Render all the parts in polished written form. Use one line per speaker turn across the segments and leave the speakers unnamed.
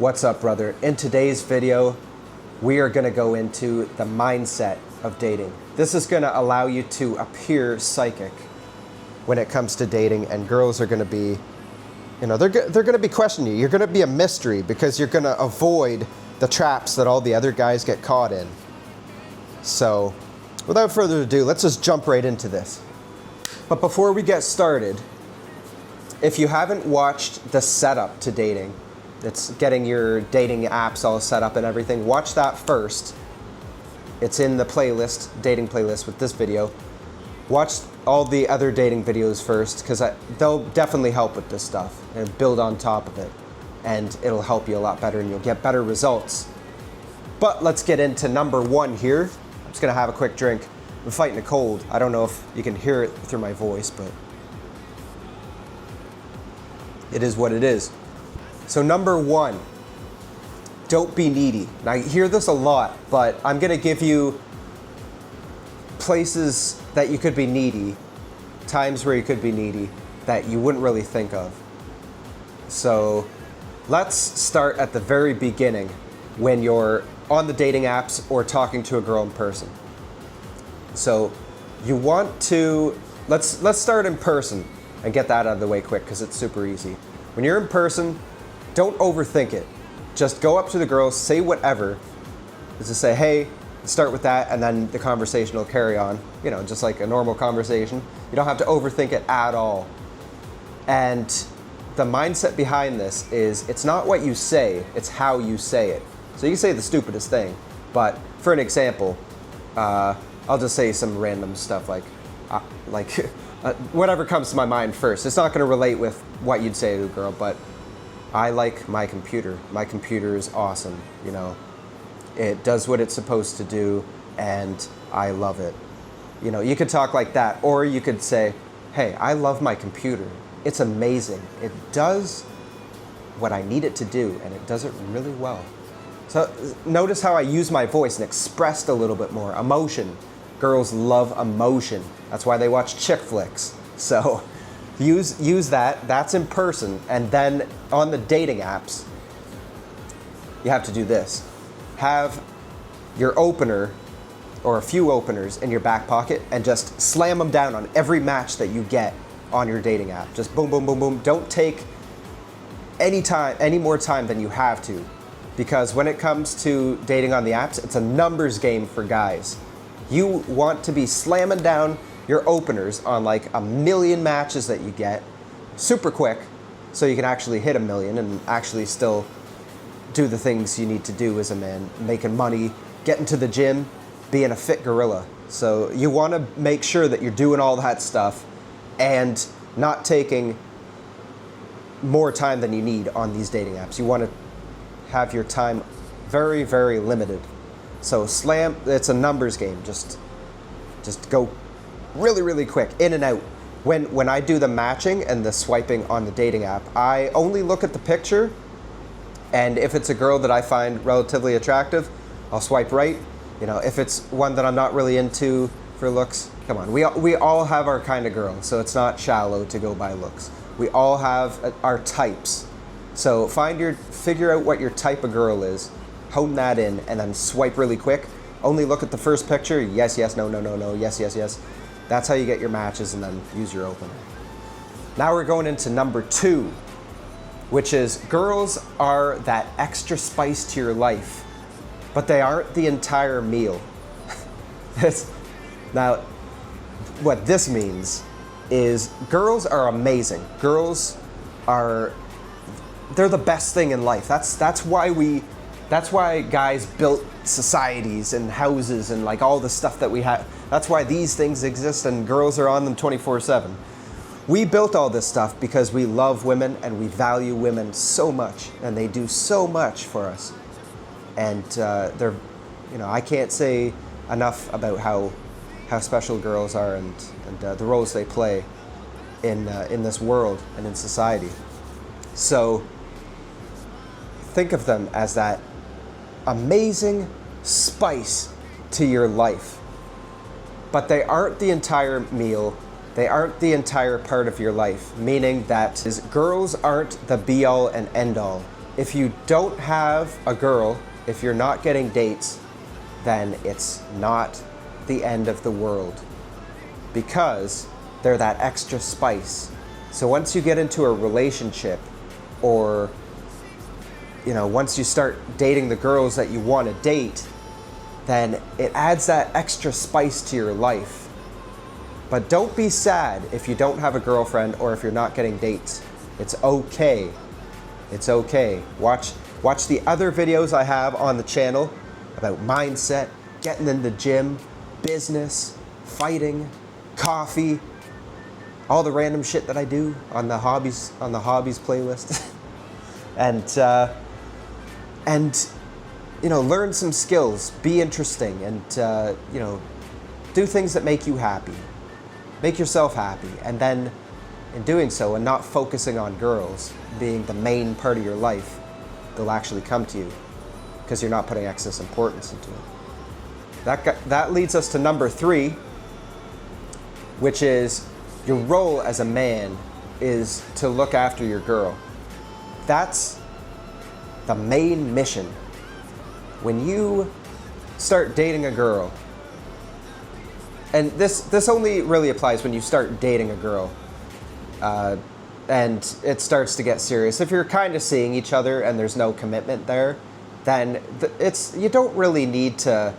What's up, brother? In today's video, we are going to go into the mindset of dating. This is going to allow you to appear psychic when it comes to dating, and girls are going to be, they're going to be questioning you. You're going to be a mystery because you're going to avoid the traps that all the other guys get caught in. So, without further ado, let's just jump right into this. But before we get started, if you haven't watched the setup to dating, it's getting your dating apps all set up and everything, watch that first. It's in the playlist, dating playlist with this video. Watch all the other dating videos first, because they'll definitely help with this stuff and build on top of it. And it'll help you a lot better and you'll get better results. But let's get into number one here. I'm just gonna have a quick drink. I'm fighting a cold. I don't know if you can hear it through my voice, but it is what it is. So number one, don't be needy. Now you hear this a lot, but I'm gonna give you places that you could be needy, times where you could be needy that you wouldn't really think of. So let's start at the very beginning when you're on the dating apps or talking to a girl in person. So you want to, let's start in person and get that out of the way quick because it's super easy. When you're in person, don't overthink it. Just go up to the girls, say whatever. Just say, hey, start with that, and then the conversation will carry on. Just like a normal conversation. You don't have to overthink it at all. And the mindset behind this is, it's not what you say, it's how you say it. So you can say the stupidest thing, but for an example, I'll just say some random stuff like whatever comes to my mind first. It's not going to relate with what you'd say to a girl, but I like my computer. My computer is awesome, It does what it's supposed to do, and I love it. You could talk like that, or you could say, hey, I love my computer. It's amazing. It does what I need it to do, and it does it really well. So notice how I use my voice and expressed a little bit more. Emotion. Girls love emotion. That's why they watch chick flicks. So use that. That's in person. And then on the dating apps, you have to do this. Have your opener or a few openers in your back pocket and just slam them down on every match that you get on your dating app. Just boom, boom, boom, boom. Don't take any more time than you have to, because when it comes to dating on the apps, it's a numbers game for guys. You want to be slamming down your openers on like 1 million matches that you get super quick, so you can actually hit 1 million and actually still do the things you need to do as a man, making money, getting to the gym, being a fit gorilla. So you want to make sure that you're doing all that stuff and not taking more time than you need on these dating apps. You want to have your time very, very limited. So it's a numbers game. Just go really, really quick, in and out. When I do the matching and the swiping on the dating app, I only look at the picture, and if it's a girl that I find relatively attractive, I'll swipe right. If it's one that I'm not really into for looks, come on, we all have our kind of girl, so it's not shallow to go by looks. We all have our types. So figure out what your type of girl is, hone that in, and then swipe really quick. Only look at the first picture, yes, yes, no, no, no, no, yes, yes, yes. That's how you get your matches, and then use your opener. Now we're going into number two, which is girls are that extra spice to your life, but they aren't the entire meal. Now, what this means is girls are amazing. They're the best thing in life. That's why guys built societies and houses and like all the stuff that we have. That's why these things exist, and girls are on them 24/7. We built all this stuff because we love women and we value women so much, and they do so much for us. And I can't say enough about how special girls are and the roles they play in this world and in society. So think of them as that amazing spice to your life. But they aren't the entire meal. They aren't the entire part of your life, meaning that girls aren't the be-all and end-all if you don't have a girl, if you're not getting dates, then it's not the end of the world, because they're that extra spice. So once you get into a relationship, or once you start dating the girls that you want to date, then it adds that extra spice to your life. But don't be sad if you don't have a girlfriend or if you're not getting dates. It's okay. It's okay. Watch the other videos I have on the channel about mindset, getting in the gym, business, fighting, coffee, all the random shit that I do on the hobbies playlist. and learn some skills, be interesting, and do things that make you happy. Make yourself happy, and then in doing so, and not focusing on girls being the main part of your life, they'll actually come to you because you're not putting excess importance into it. That leads us to number 3, which is your role as a man is to look after your girl. That's the main mission. When you start dating a girl, and this only really applies when you start dating a girl, and it starts to get serious. If you're kind of seeing each other and there's no commitment there, then you don't really need to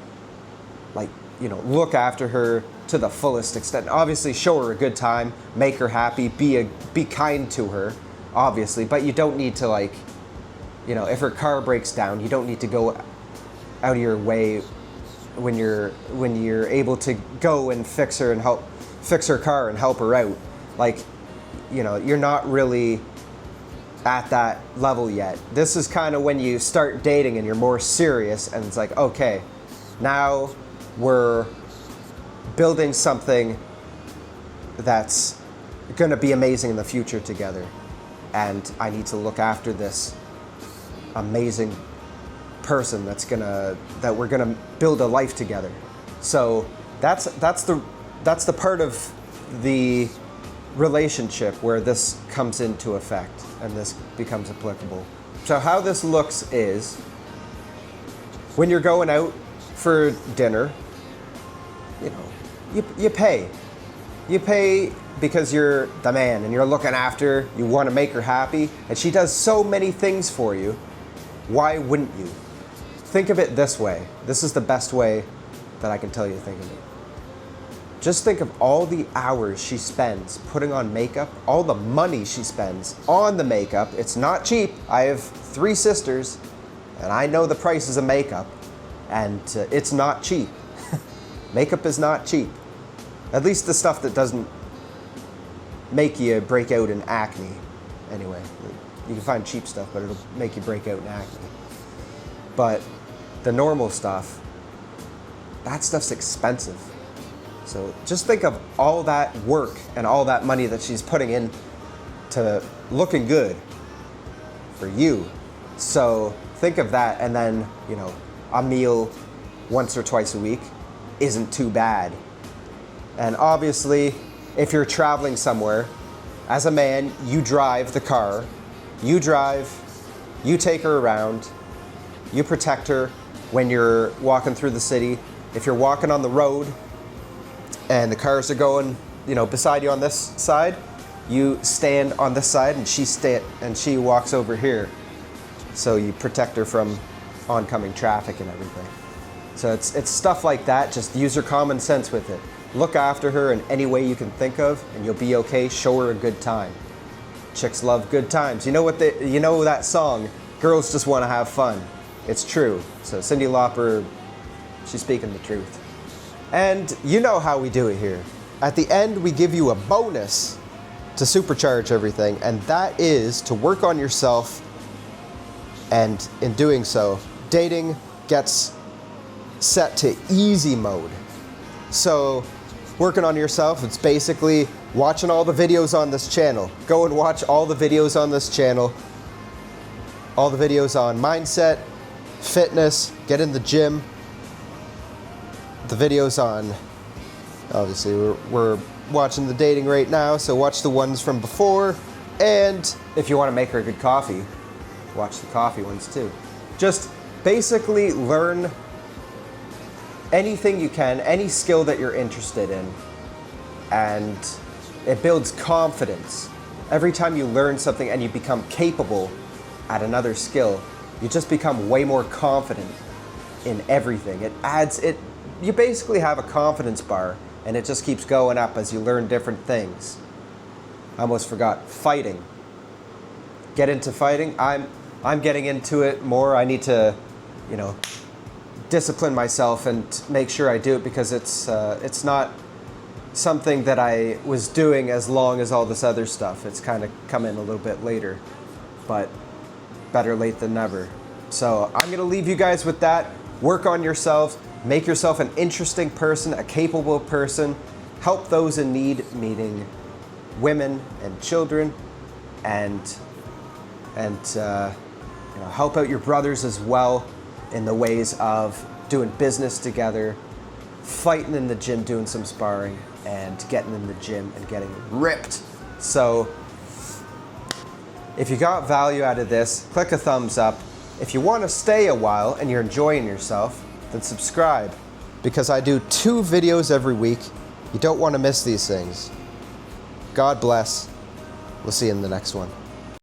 look after her to the fullest extent. Obviously, show her a good time, make her happy, be kind to her, obviously, but you don't need to if her car breaks down, you don't need to go out of your way when you're able to go and fix her car and help her out. You're not really at that level yet. This is kind of when you start dating and you're more serious, and it's like, okay, now we're building something that's gonna be amazing in the future together, and I need to look after this amazing person that we're gonna build a life together. So that's the part of the relationship where this comes into effect and this becomes applicable. So how this looks is, when you're going out for dinner, you pay. You pay because you're the man and you're looking after her, you want to make her happy, and she does so many things for you. Why wouldn't you? Think of it this way. This is the best way that I can tell you to think of it. Just think of all the hours she spends putting on makeup, all the money she spends on the makeup. It's not cheap. I have 3 sisters, and I know the prices of makeup, and it's not cheap. Makeup is not cheap. At least the stuff that doesn't make you break out in acne. Anyway, you can find cheap stuff, but it'll make you break out in acne. But the normal stuff, that stuff's expensive. So just think of all that work and all that money that she's putting in to looking good for you. So think of that, and then, a meal once or twice a week isn't too bad. And obviously, if you're traveling somewhere, as a man, you drive the car, you take her around, you protect her when you're walking through the city. If you're walking on the road and the cars are going, beside you on this side, you stand on this side and she walks over here. So you protect her from oncoming traffic and everything. So it's stuff like that. Just use your common sense with it. Look after her in any way you can think of, and you'll be okay. Show her a good time. Chicks love good times. You know that song, "Girls Just Want to Have Fun." It's true. So Cyndi Lauper, she's speaking the truth. And you know how we do it here. At the end, we give you a bonus to supercharge everything, and that is to work on yourself. And in doing so, dating gets set to easy mode. So working on yourself, it's basically watching all the videos on this channel. Go and watch all the videos on this channel. All the videos on mindset, fitness, get in the gym. The videos on, obviously we're watching the dating right now, so watch the ones from before. And if you want to make her a good coffee, watch the coffee ones too. Just basically learn anything you can, any skill that you're interested in, and it builds confidence. Every time you learn something and you become capable at another skill, you just become way more confident in everything. You basically have a confidence bar, and it just keeps going up as you learn different things. I almost forgot, fighting. Get into fighting. I'm getting into it more. I need to, discipline myself and make sure I do it, because it's not something that I was doing as long as all this other stuff. It's kind of come in a little bit later, but better late than never. So I'm going to leave you guys with that. Work on yourselves. Make yourself an interesting person, a capable person. Help those in need, meaning women and children, and help out your brothers as well in the ways of doing business together, fighting in the gym, doing some sparring, and getting in the gym and getting ripped. So if you got value out of this, click a thumbs up. If you want to stay a while and you're enjoying yourself, then subscribe, because I do 2 videos every week. You don't want to miss these things. God bless. We'll see you in the next one.